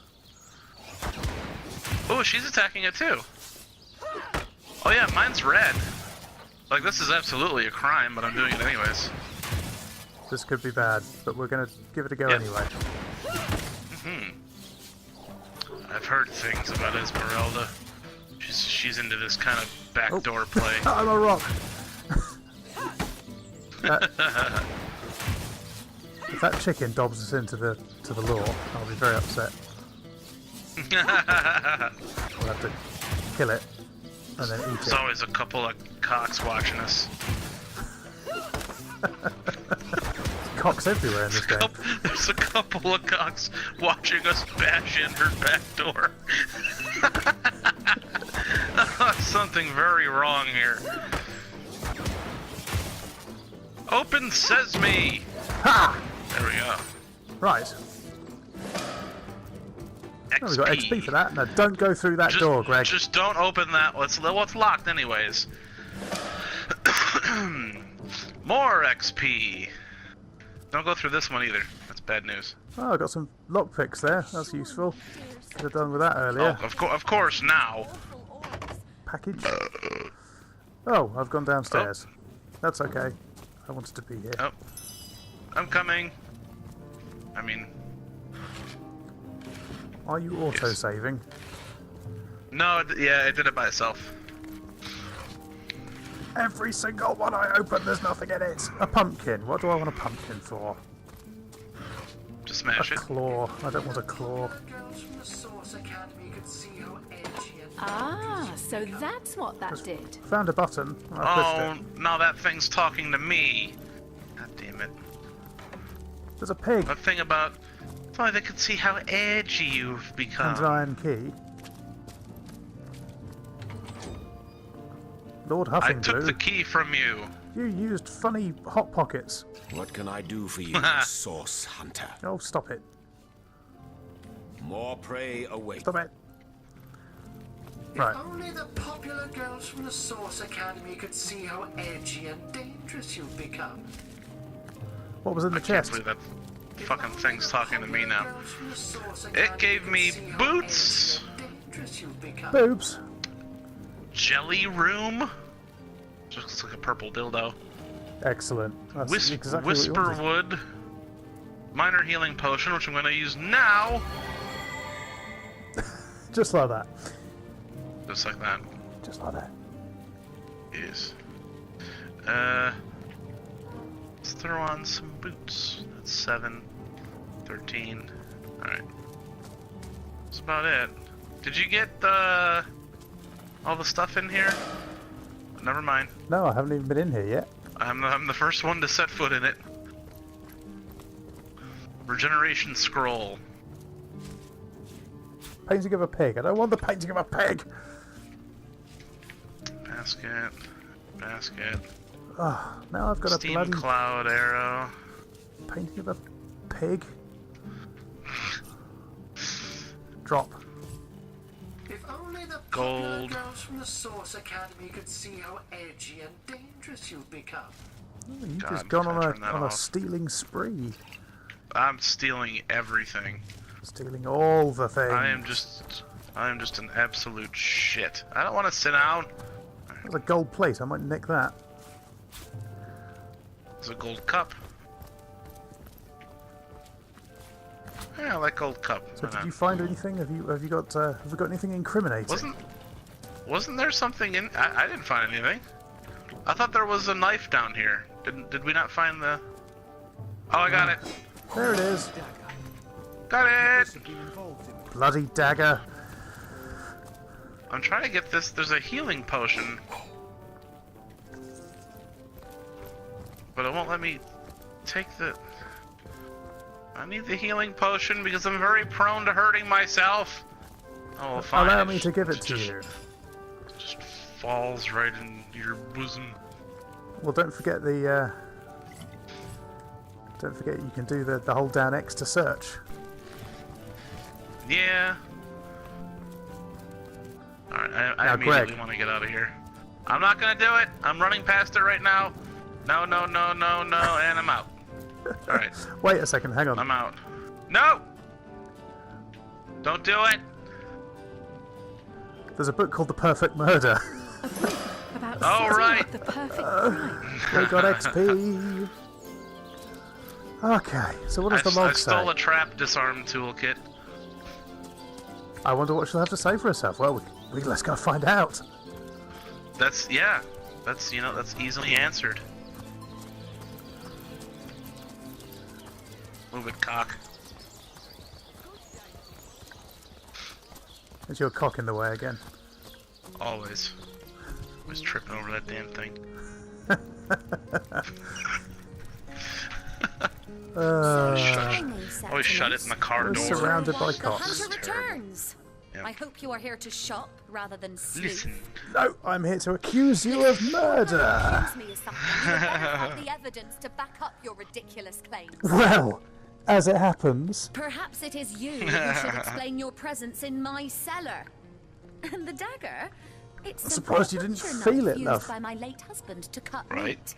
Oh, she's attacking it too. Oh yeah, mine's red. Like, this is absolutely a crime, but I'm doing it anyways. This could be bad, but we're gonna give it a go Yep. anyway. I've heard things about Esmeralda. She's into this kind of backdoor play. I'm a rock. If that chicken dobs us into the law, I'll be very upset. We'll have to kill it, and then eat There's it. always a couple of cocks watching us. Cocks everywhere in this game. There's a couple of cocks watching us bash in her back door. Something very wrong here. Open sesame! Ha! There we go. Right. Oh, we got XP for that. No, don't go through that door, Greg. Just don't open that. Well, it's locked anyways. More XP. Don't go through this one either. That's bad news. Oh, I got some lockpicks there. That's useful. Could have done with that earlier. Oh, of course now. Package. Oh, I've gone downstairs. That's okay. I wanted to be here. Oh, I'm coming. I mean, are you auto-saving? No, yeah, it did it by itself. Every single one I open, there's nothing in it. A pumpkin. What do I want a pumpkin for? Just smash it. A claw. I don't want a claw. Ah, so that's what that did. Found a button. I pushed it. Now that thing's talking to me. God damn it. There's a pig. The thing about... If only they could see how edgy you've become. And an iron key. Lord Huffinglue. I took the key from you. You used funny hot pockets. What can I do for you, Source Hunter? Oh, stop it. More prey awaits. Stop it. Right. If only the popular girls from the Source Academy could see how edgy and dangerous you've become. What was in the I chest? can't believe that fucking thing's talking to me now. It gave me boots. Boobs. Jelly room. Just looks like a purple dildo. Excellent. That's exactly Whisper what you wanted. wood. Minor healing potion, which I'm going to use now. Just like that. Just like that. Just like that. Yes. Let's throw on some boots. That's 7, 13. Alright. That's about it. Did you get all the stuff in here? Never mind. No, I haven't even been in here yet. I'm the first one to set foot in it. Regeneration scroll. Painting of a pig. I don't want the painting of a pig. Basket. Basket. Oh, now I've got Steam a bloody cloud arrow. painting of a pig. Drop. If only the Gold. popular girls from the Source Academy could see how edgy and dangerous you've become. Oh, you've God, just gone on turn that a off. stealing spree. I'm stealing everything. Stealing all the things. I am just an absolute shit. I don't want to sit down. There's a gold plate. I might nick that. There's a gold cup. Yeah, I like gold cup. So Why did not? you find anything? Have we got anything incriminating? Wasn't there something in? I didn't find anything. I thought there was a knife down here. Did we not find the? Oh, I got it. There it is. Got it. Bloody dagger. I'm trying to get this. There's a healing potion, but it won't let me take the. I need the healing potion because I'm very prone to hurting myself. Oh, fine. Allow me to give it to you. Just falls right in your bosom. Well, don't forget the. Don't forget you can do the hold down X to search. Yeah. Alright, I Now, immediately Greg. want to get out of here. I'm not gonna do it. I'm running past it right now. No, no, no, no, no, and I'm out. Alright. Wait a second, hang on. I'm out. No! Don't do it! There's a book called The Perfect Murder. Oh, right! The perfect crime. We got XP. Okay, so what does the I log say? stole a trap disarm toolkit. I wonder what she'll have to say for herself. Well, let's go find out. That's that's easily answered. Move it, cock. Is your cock in the way again? Always. Always tripping over that damn thing. Always shut it in the car door. Surrounded by The cops. hunter returns. Yep. I hope you are here to shop rather than sleep. Listen. No, I'm here to accuse you of murder. Accuse me of something. You better have the evidence to back up your ridiculous claims. Well, as it happens. Perhaps it is you who should explain your presence in my cellar. And the dagger? It's I'm surprised you didn't feel it enough. used by my late husband to cut Right. meat.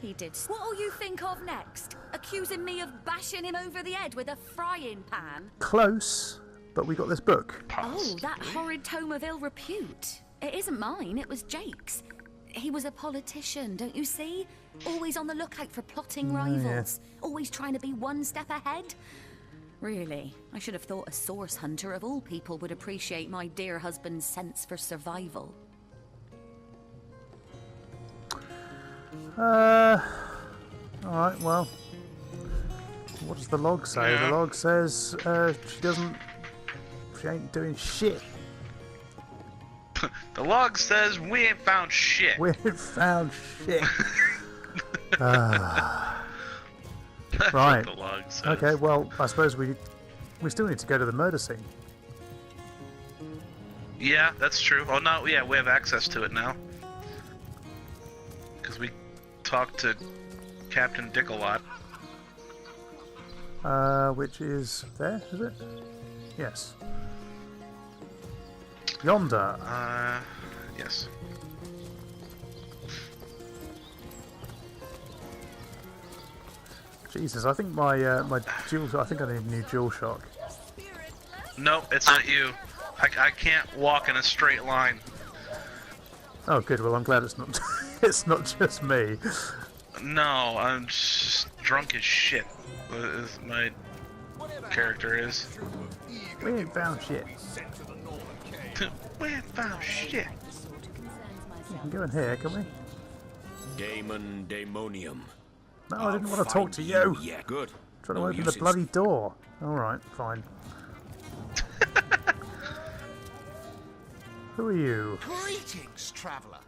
He did. What'll you think of next? Accusing me of bashing him over the head with a frying pan? Close, but we got this book. Oh, that horrid tome of ill repute. It isn't mine, it was Jake's. He was a politician, don't you see? Always on the lookout for plotting rivals. Always trying to be one step ahead. Really, I should have thought a source hunter of all people would appreciate my dear husband's sense for survival. Alright, well. What does the log say? Yeah. The log says she ain't doing shit. The log says we ain't found shit. We ain't found shit. That's Right. what the log says. Okay, well, I suppose we still need to go to the murder scene. Yeah, that's true. Oh no, yeah, we have access to it now. Because we talked to Captain Dick a lot. Which is there, is it? Yes. Yonder. Yes. Jesus, I think my dual. I think I need a new dual shock. No, it's not you. I can't walk in a straight line. Oh, good. Well, I'm glad it's not. It's not just me. No, I'm just drunk as shit. As my character is. We ain't found shit. We ain't found shit. We can go in here, can we? Daemon Daemonium. No, I didn't want to talk to you. Yeah, good. Trying to No open the uses. bloody door. All right, fine. Who are you? Greetings, traveller.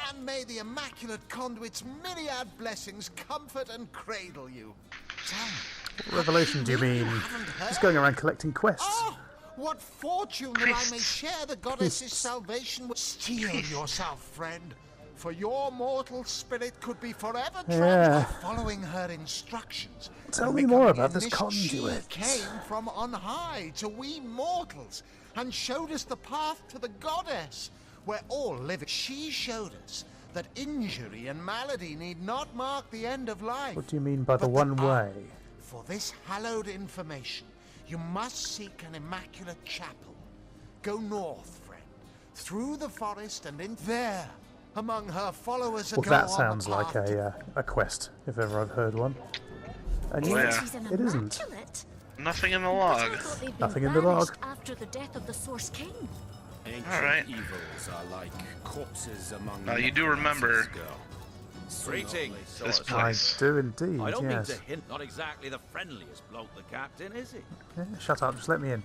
And may the Immaculate Conduit's myriad blessings comfort and cradle you. Tell me, What revelation do you mean? Just going around collecting quests. oh, what fortune that I may share the goddess's salvation with. Steel yourself, friend, for your mortal spirit could be forever trapped by following her instructions. Tell and me more becoming about this conduit. She came from on high to we mortals and showed us the path to the goddess, where all live. She showed us that injury and malady need not mark the end of life. What do you mean by the one way? For this hallowed information, you must seek an immaculate chapel. Go north, friend, through the forest and in there. Among her followers Well, go that on sounds the like path a quest, if ever I've heard one. And Oh, yet, yeah. it isn't. Nothing in the log. Nothing in the log. After the death of the Source King. Ancient Alright. evils are like corpses among Now you do remember Greetings, this Source. place. I do indeed, I don't mean yes. to hint, not exactly the friendliest bloke, the captain, is he? Yeah, shut up, just let me in.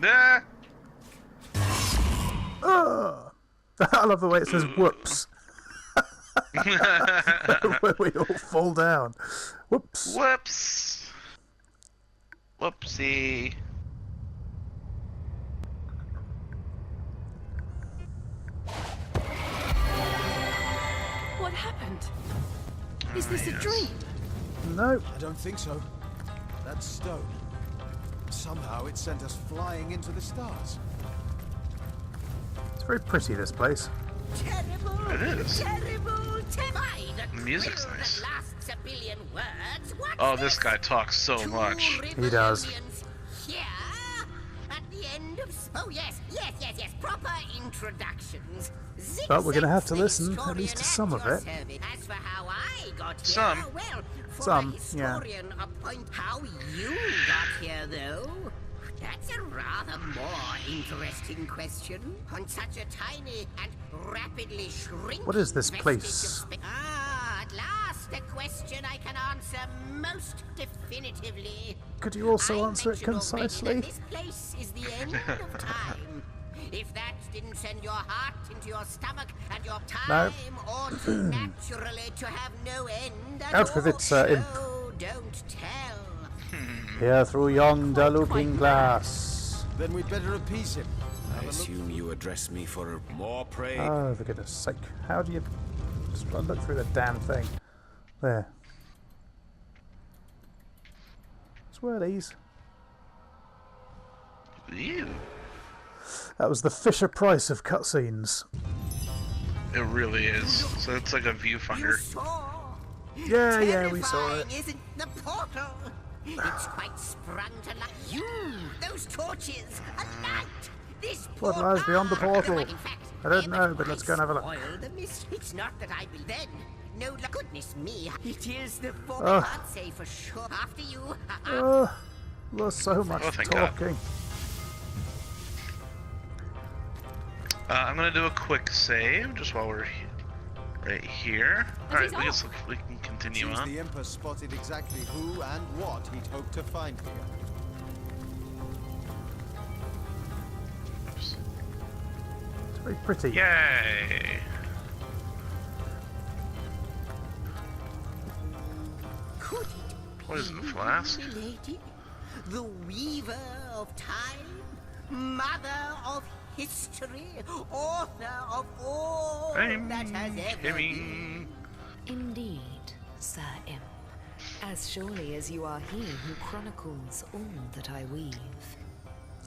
Yeah. Ugh. I love the way it says whoops. When we all fall down. Whoops. Whoops. Whoopsie. What happened? Is this a dream? No. I don't think so. That stone. Somehow it sent us flying into the stars. It's very pretty, this place. Terrible! It is. Terrible! The music's nice. Lasts a billion words. What's Oh, this guy talks so much. He does. Here, at the end of... Oh, yes. Proper introductions. But we're going to have to listen, at least to some of it. As for how I got here, Some. well, for Some, a historian, a point how you got here, though. That's a rather more interesting question. On such a tiny and rapidly shrinking What is this vestige place? of at last a question I can answer most definitively. Could you also I answer it mentioned already concisely? that this place is the end of time. If that didn't send your heart into your stomach and your No. time ought naturally to have no end at Out with all. its imp. Oh, don't tell. Here through yonder looking glass. Then we'd better appease him. I assume you address me for more prey. Oh, for goodness sake. How do you... Just look through the damn thing. There. Swirlies. Ew. That was the Fisher Price of cutscenes. It really is. So it's like a viewfinder. Yeah, we saw it. Isn't the portal? It's quite sprung to life. You, those torches, a light. This What lies beyond the portal? I don't know, but let's go and have a look. It's not that I will then. No, goodness me. It is the portal. Ugh. I'd say for sure. After you. There's so much thank God. talking. I'm gonna do a quick save just while we're right here. Alright, I guess we can continue Seems on. the Emperor spotted exactly who and what he'd hoped to find here. It's very pretty. Yay! Could it What is it, a flask? Lady, the weaver of time, mother of history, author of all that has ever been. Indeed, Sir Imp. As surely as you are he who chronicles all that I weave.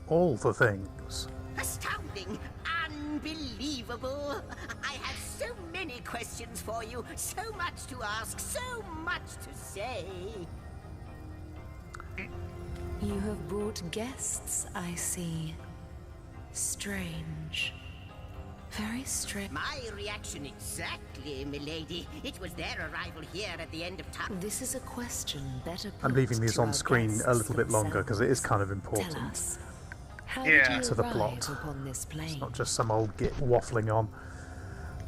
All the things. Astounding, unbelievable. I have so many questions for you, so much to ask, so much to say. You have brought guests, I see. Strange. Very strange. My reaction exactly, milady. It was their arrival here at the end of time. This is a question better put I'm leaving these to on our screen a guests little bit longer because it is kind of Tell important us, how Yeah. did you to the arrive plot. upon this plane? It's not just some old git waffling on.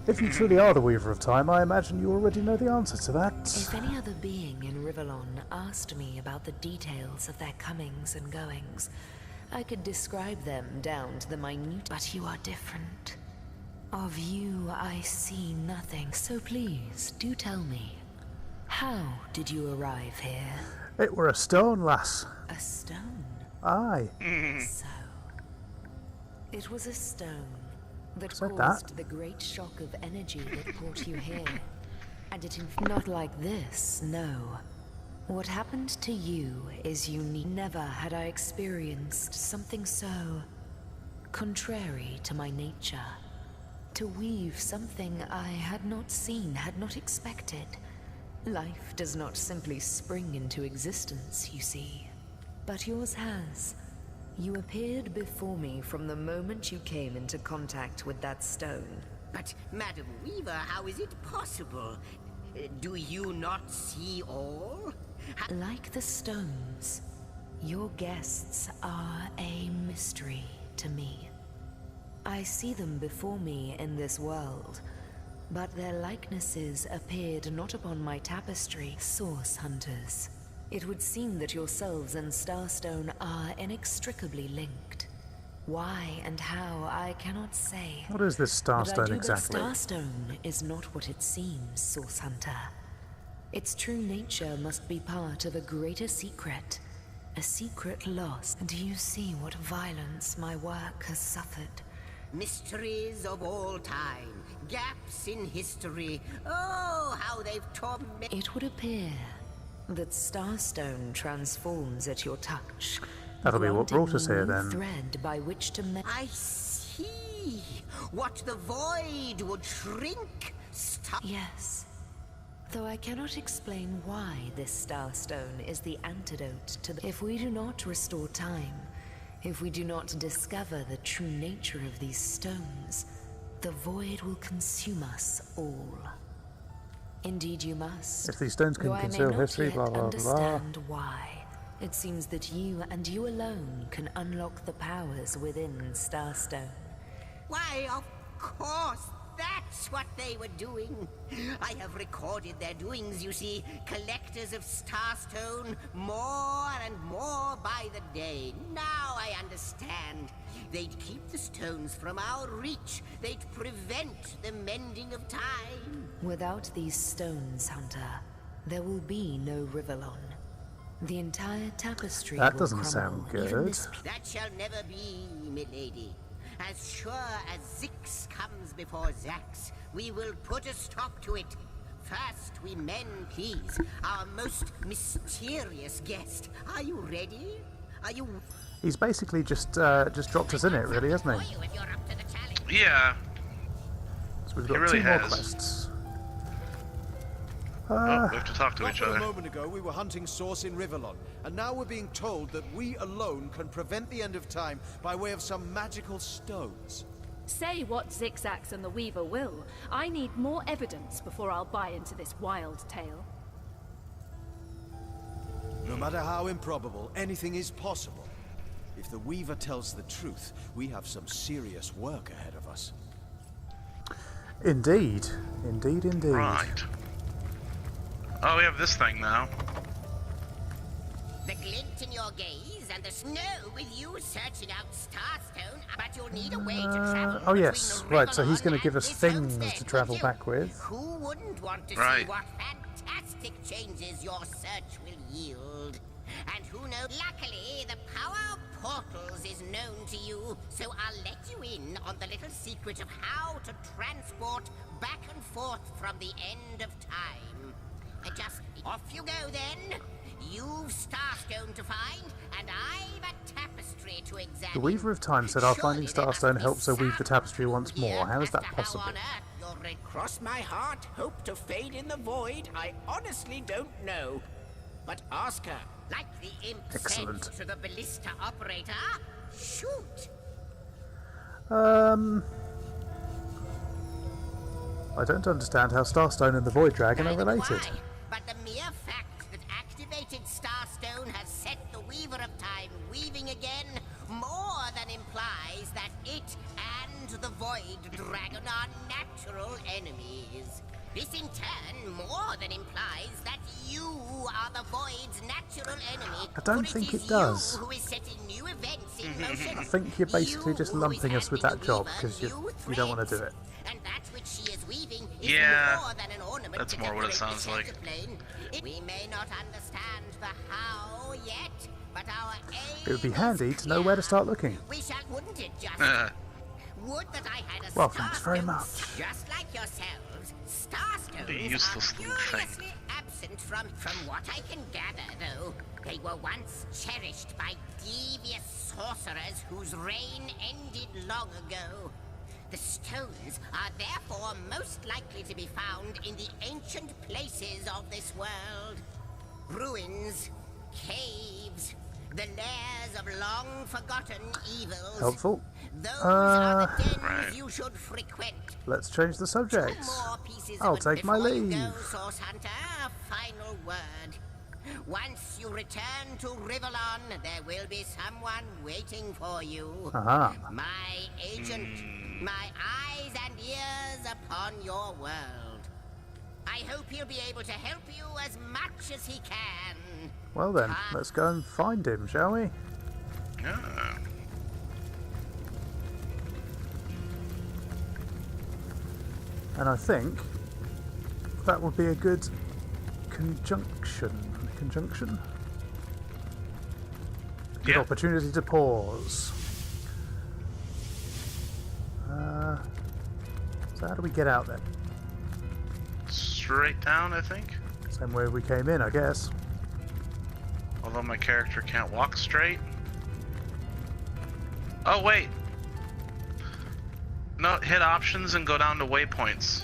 If you truly are the Weaver of Time, I imagine you already know the answer to that. If any other being in Rivellon asked me about the details of their comings and goings, I could describe them down to the minute, but you are different. Of you, I see nothing, so please, do tell me. How did you arrive here? It were a stone, lass. A stone? Aye. So, it was a stone that Said caused that. the great shock of energy that brought you here. And it not like this, no. What happened to you is unique. Never had I experienced something so contrary to my nature. To weave something I had not seen, had not expected. Life does not simply spring into existence, you see. But yours has. You appeared before me from the moment you came into contact with that stone. But, Madam Weaver, how is it possible? Do you not see all? Like the stones, your guests are a mystery to me. I see them before me in this world, but their likenesses appeared not upon my tapestry. Source hunters. It would seem that yourselves and Starstone are inextricably linked. Why and how, I cannot say. What is this But I Starstone do exactly? bet Starstone is not what it seems, Source Hunter. Its true nature must be part of a greater secret. A secret lost. Do you see what violence my work has suffered? Mysteries of all time, gaps in history. Oh, how they've tormented. It would appear that Starstone transforms at your touch. That'll be what brought us here, granting then. me thread by which to I see. What the void would shrink. Yes. Though I cannot explain why this Starstone is the antidote to the... If we do not restore time, if we do not discover the true nature of these stones, the void will consume us all. Indeed you must. If these stones can Though I may conceal not history, yet blah, blah, blah. understand why. It seems that you and you alone can unlock the powers within Starstone. Why, of course, that's what they were doing. I have recorded their doings, you see. Collectors of Starstone, more and more by the day. Now I understand. They'd keep the stones from our reach. They'd prevent the mending of time. Without these stones, Hunter, there will be no Rivellon. The entire tapestry That will doesn't crumble. sound good. That shall never be, milady. As sure as Zix comes before Zax, we will put a stop to it. First, we mend, please. Our most mysterious guest. Are you ready? Are you... He's basically just dropped us in it, really, hasn't he? Yeah. So we've He got really 2 more has. quests. We have to talk to Not each but other. a moment ago, we were hunting Source in Rivellon, and now we're being told that we alone can prevent the end of time by way of some magical stones. Say what Zigzags and the Weaver will. I need more evidence before I'll buy into this wild tale. No matter how improbable, anything is possible. If the Weaver tells the truth, we have some serious work ahead of us. Indeed. Indeed, indeed. Right. Oh, we have this thing now. The glint in your gaze and the snow with you searching out Starstone, but you'll need a way to travel. Oh yes, right, so he's going to give us things to travel back with. Who wouldn't want to see Right. what fantastic changes your search will yield? And who knows? Luckily, the power of portals is known to you, so I'll let you in on the little secret of how to transport back and forth from the end of time. Just off you go then. You've Starstone to find, and I've a tapestry to examine. The Weaver of Time said our finding Starstone helps her weave the tapestry once more. How is that possible? Cross my heart, hope to fade in the void. I honestly don't know. But ask her. Like the imp Excellent. said to the ballista operator, shoot. I don't understand how Starstone and the Void Dragon are related. But the mere fact that activated Starstone has set the Weaver of Time weaving again more than implies that it and the Void Dragon are natural enemies. This in turn more than implies that you are the Void's natural enemy. I don't for think is it does. You who is setting new events in motion. I think you're basically just lumping us with that job because you don't want to do it. And that which she is weaving is Yeah, more than an ornament that's to more what it decorate sounds the like. center plane. We may not understand the how yet, but our aim It would be handy to know where to start looking. we shall, wouldn't it just? Would that I had a Well, thanks very Starstone much. just like yourselves. Starstones The useless are little thing. curiously absent from what I can gather, though. They were once cherished by devious sorcerers whose reign ended long ago. The stones are therefore most likely to be found in the ancient places of this world. Ruins, caves, the lairs of long-forgotten evils. Helpful. Those are the dens Right. you should frequent. Let's change the subject. More pieces I'll of it take my before you leave. go, Source Hunter. A final word. Once you return to Rivellon, there will be someone waiting for you. Aha. My agent, my eyes and ears upon your world. I hope he'll be able to help you as much as he can. Well then, let's go and find him, shall we? Yeah. And I think that would be a good conjunction. Good opportunity to pause. So how do we get out then? Straight down, I think. Same way we came in, I guess. Although my character can't walk straight. Oh, wait. No, hit options and go down to waypoints.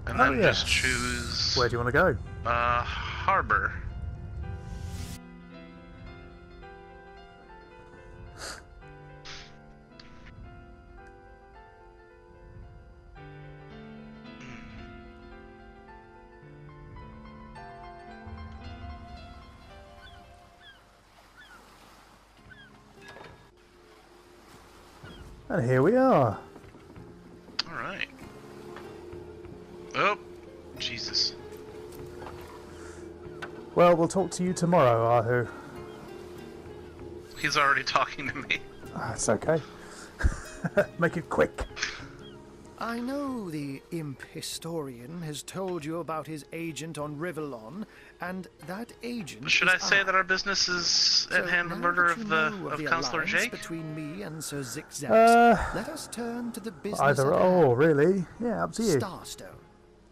And then just choose... Where do you want to go? Harbor. And here we are. Well, we'll talk to you tomorrow, Ahu. He's already talking to me. That's okay. Make it quick. I know the imp historian has told you about his agent on Rivellon, and that agent. Should I say that our business is at hand the murder of Councillor Jake? Between me and Sir Zigzags, let us turn to the business. Either or, really. Yeah, up to you. Starstone.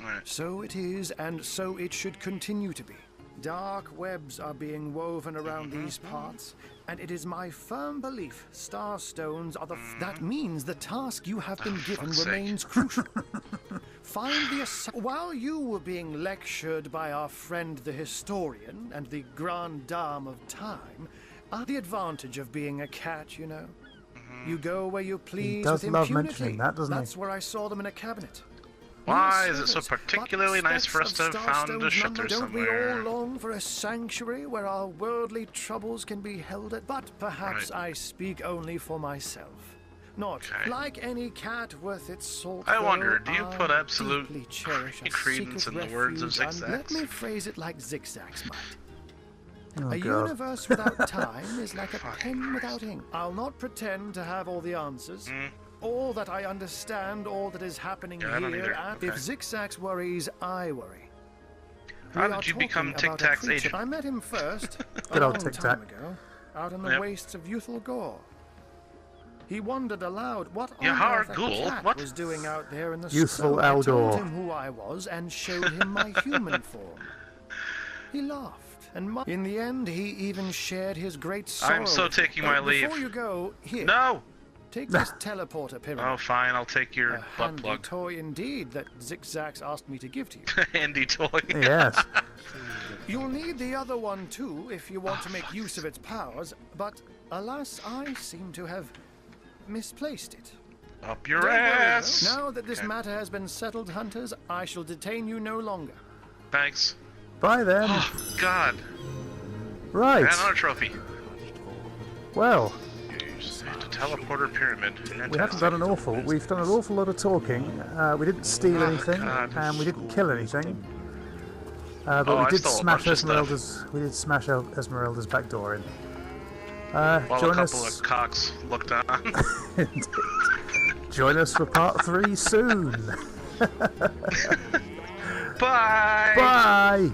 Right. So it is, and so it should continue to be. Dark webs are being woven around these parts, and it is my firm belief Starstones are the that means the task you have been given remains crucial. Find the while you were being lectured by our friend the historian and the grande dame of time, the advantage of being a cat, you know. You go where you please with impunity. He does love mentioning that, doesn't he? That's where I saw them in a cabinet. Why is it so particularly nice for us to have found a shelter Don't somewhere? we all long for a sanctuary where our worldly troubles can be held at? But perhaps I speak only for myself. Not like any cat worth its salt. I wonder, do you put absolute credence in the words of Zigzags? Zigzags? Let me phrase it like Zigzags might. Oh, a God. universe without time is like a pen without ink. I'll not pretend to have all the answers. All that I understand, all that is happening here, and if Zigzags worries, I worry. How did you become Tic Tac's agent? I met him first, Good a old long Tic Tac. time ago, out in the wastes of Youthful Gore. He wondered aloud what on earth a cat was doing out there in the Youthful snow. I told Eldor. him who I was and showed him my human form. He laughed, and in the end, he even shared his great sorrow. I'm so taking my leave. Before you go, here. No! Take this teleporter pyramid. Oh, fine, I'll take your a butt handy plug. toy indeed that Zigzags asked me to give to you. Handy toy. Yes. You'll need the other one too if you want to make use of its powers, but alas, I seem to have misplaced it. Up your Don't worry, ass! though. Now that this matter has been settled, hunters, I shall detain you no longer. Thanks. Bye then. Oh, God. Right. And another trophy. Well. Teleporter pyramid. We haven't done an awful. We've done an awful lot of talking. We didn't steal anything, and we didn't kill anything. But we did smash Esmeralda's. We did smash Esmeralda's back door in. While join a couple us. of cocks looked on. Indeed. Join us for part 3 soon. Bye. Bye.